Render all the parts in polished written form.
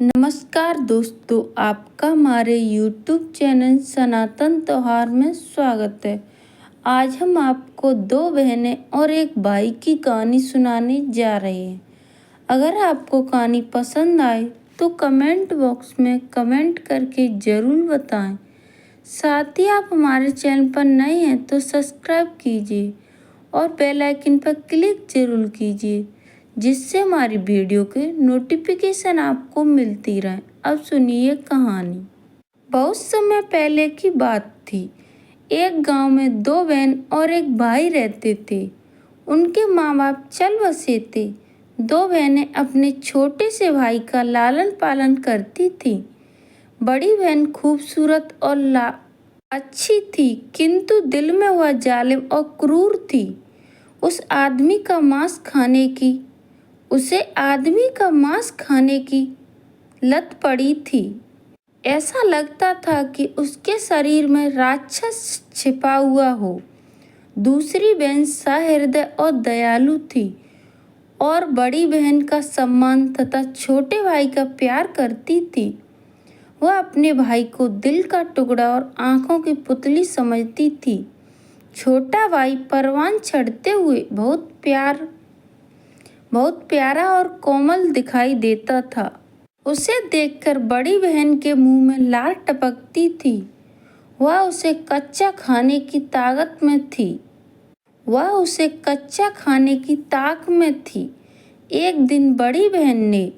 नमस्कार दोस्तों, आपका हमारे YouTube चैनल सनातन त्योहार में स्वागत है। आज हम आपको दो बहनें और एक भाई की कहानी सुनाने जा रहे हैं। अगर आपको कहानी पसंद आए तो कमेंट बॉक्स में कमेंट करके ज़रूर बताएं। साथ ही आप हमारे चैनल पर नए हैं तो सब्सक्राइब कीजिए और बेल आइकन पर क्लिक ज़रूर कीजिए, जिससे हमारी वीडियो के नोटिफिकेशन आपको मिलती रहे। अब सुनिए कहानी। बहुत समय पहले की बात थी। एक गांव में दो बहन और एक भाई रहते थे। उनके माँ बाप चल बसे थे। दो बहनें अपने छोटे से भाई का लालन पालन करती थीं। बड़ी बहन खूबसूरत और अच्छी थी, किंतु दिल में वह जालिम और क्रूर थी। उसे आदमी का मांस खाने की लत पड़ी थी। ऐसा लगता था कि उसके शरीर में राक्षस छिपा हुआ हो। दूसरी बहन सहृदय और दयालु थी और बड़ी बहन का सम्मान तथा छोटे भाई का प्यार करती थी। वह अपने भाई को दिल का टुकड़ा और आंखों की पुतली समझती थी। छोटा भाई परवान चढ़ते हुए बहुत प्यारा और कोमल दिखाई देता था। उसे देखकर बड़ी बहन के मुंह में लार टपकती थी। वह उसे कच्चा खाने की ताक में थी। एक दिन बड़ी बहन ने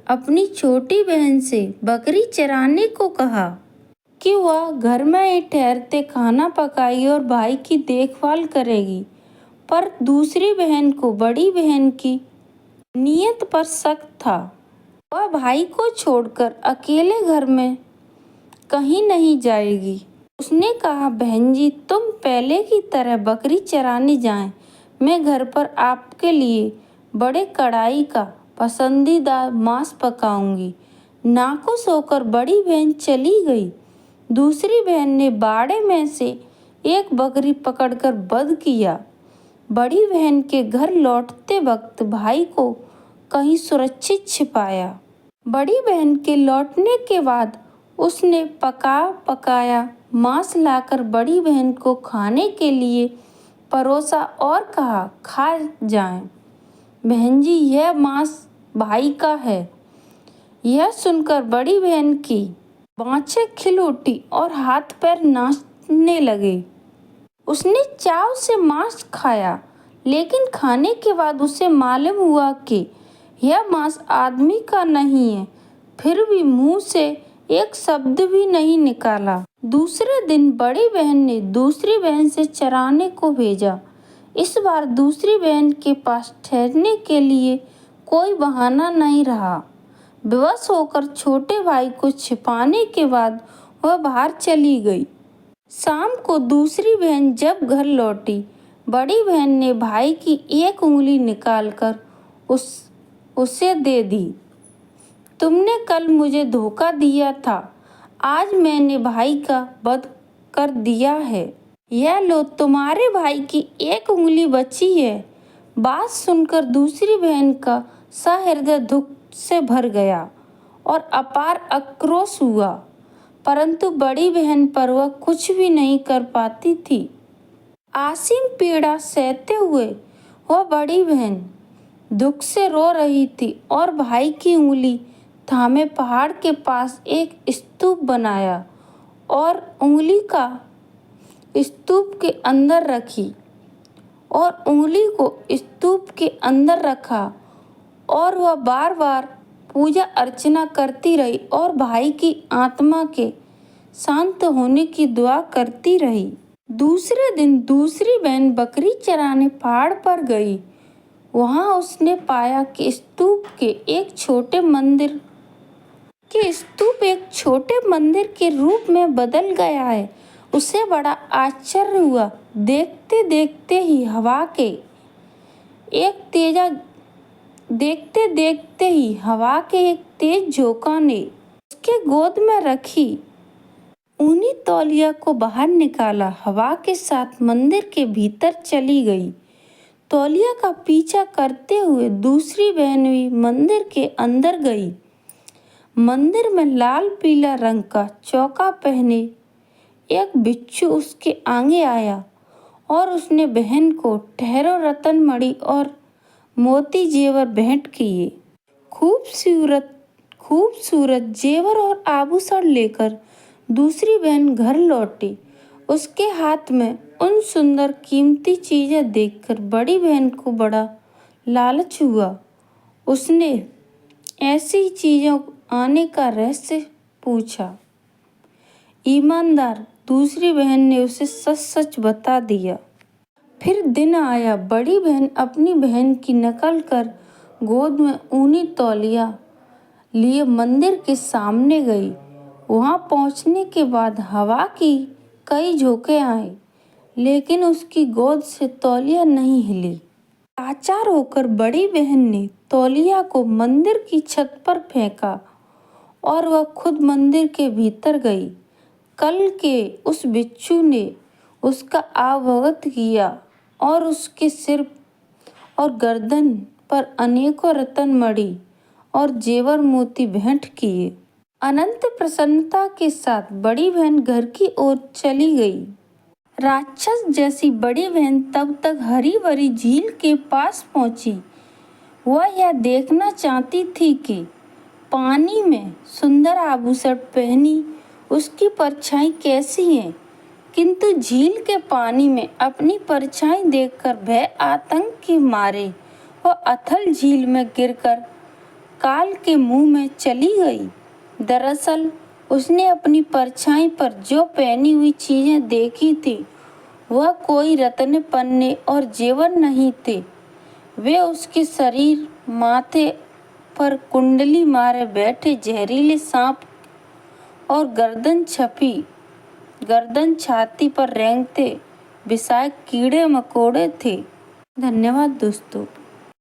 अपनी छोटी बहन से बकरी चराने को कहा कि वह घर में ही ठहरते खाना पकाएगी और भाई की देखभाल करेगी। पर दूसरी बहन को बड़ी बहन की नीयत पर शक था। वह भाई को छोड़कर अकेले घर में कहीं नहीं जाएगी। उसने कहा, बहन जी, तुम पहले की तरह बकरी चराने जाएं। मैं घर पर आपके लिए बड़े कढ़ाई का पसंदीदा मांस पकाऊंगी। नाखुश होकर बड़ी बहन चली गई। दूसरी बहन ने बाड़े में से एक बकरी पकड़कर वध किया। बड़ी बहन के घर लौटते वक्त भाई को कहीं सुरक्षित छिपाया। बड़ी बहन के लौटने के बाद उसने पकाया मांस लाकर बड़ी बहन को खाने के लिए परोसा और कहा, खा जाएं। बहन जी, यह मांस भाई का है। यह सुनकर बड़ी बहन की बाँछें खिल उठी और हाथ पैर नाचने लगे। उसने चाव से मांस खाया, लेकिन खाने के बाद उसे मालूम हुआ कि यह मांस आदमी का नहीं है। फिर भी मुंह से एक शब्द भी नहीं निकाला। दूसरे दिन बड़ी बहन ने दूसरी बहन से चराने को भेजा। इस बार दूसरी बहन के पास ठहरने के लिए कोई बहाना नहीं रहा। विवश होकर छोटे भाई को छिपाने के बाद वह बाहर चली गई। शाम को दूसरी बहन जब घर लौटी, बड़ी बहन ने भाई की एक उंगली निकालकर उसे दे दी। तुमने कल मुझे धोखा दिया था, आज मैंने भाई का वध कर दिया है। यह लो, तुम्हारे भाई की एक उंगली बची है। बात सुनकर दूसरी बहन का सहृदय दुख से भर गया और अपार आक्रोश हुआ, परंतु बड़ी बहन पर वह कुछ भी नहीं कर पाती थी। असीम पीड़ा सहते हुए वह बड़ी बहन दुख से रो रही थी और भाई की उंगली थामे पहाड़ के पास एक स्तूप बनाया और उंगली का स्तूप के अंदर रखी और उंगली को स्तूप के अंदर रखा और वह बार बार पूजा अर्चना करती रही और भाई की आत्मा के शांत होने की दुआ करती रही। दूसरे दिन दूसरी बहन बकरी चराने पहाड़ पर गई। वहां उसने पाया कि स्तूप एक छोटे मंदिर के रूप में बदल गया है। उसे बड़ा आश्चर्य हुआ। देखते देखते ही हवा के एक तेज झोंका ने उसके गोद में रखी ऊनी तौलिया को बाहर निकाला। हवा के साथ मंदिर के भीतर चली गई। तौलिया का पीछा करते हुए दूसरी बहन भी मंदिर के अंदर गई। मंदिर में लाल पीला रंग का चौका पहने एक बिच्छू उसके आगे आया और उसने बहन को ठहरो रतन मणि और मोती जेवर भेंट किए। खूबसूरत खूबसूरत जेवर और आभूषण लेकर दूसरी बहन घर लौटी। उसके हाथ में उन सुंदर कीमती चीजें देखकर बड़ी बहन को बड़ा लालच हुआ। उसने ऐसी चीजों आने का रहस्य पूछा। ईमानदार दूसरी बहन ने उसे सच सच बता दिया। फिर दिन आया, बड़ी बहन अपनी बहन की नकल कर गोद में ऊनी तौलिया लिए मंदिर के सामने गई। वहां पहुंचने के बाद हवा की कई झोंके आए, लेकिन उसकी गोद से तौलिया नहीं हिली। लाचार होकर बड़ी बहन ने तौलिया को मंदिर की छत पर फेंका और वह खुद मंदिर के भीतर गई। कल के उस बिच्छू ने उसका अवगत किया और उसके सिर और गर्दन पर अनेकों रत्न मणि और जेवर मोती भेंट किए। अनंत प्रसन्नता के साथ बड़ी बहन घर की ओर चली गई। राक्षस जैसी बड़ी बहन तब तक हरी भरी झील के पास पहुंची। वह यह देखना चाहती थी कि पानी में सुंदर आभूषण पहनी उसकी परछाई कैसी है, किंतु झील के पानी में अपनी परछाई देखकर भय आतंक के मारे वह अथल झील में गिरकर काल के मुंह में चली गई। दरअसल उसने अपनी परछाई पर जो पहनी हुई चीजें देखी थी वह कोई रत्न पन्ने और जेवर नहीं थे। वे उसके शरीर, माथे पर कुंडली मारे बैठे जहरीले सांप और गर्दन छाती पर रेंगते विषाक्त कीड़े मकोड़े थे। धन्यवाद दोस्तों।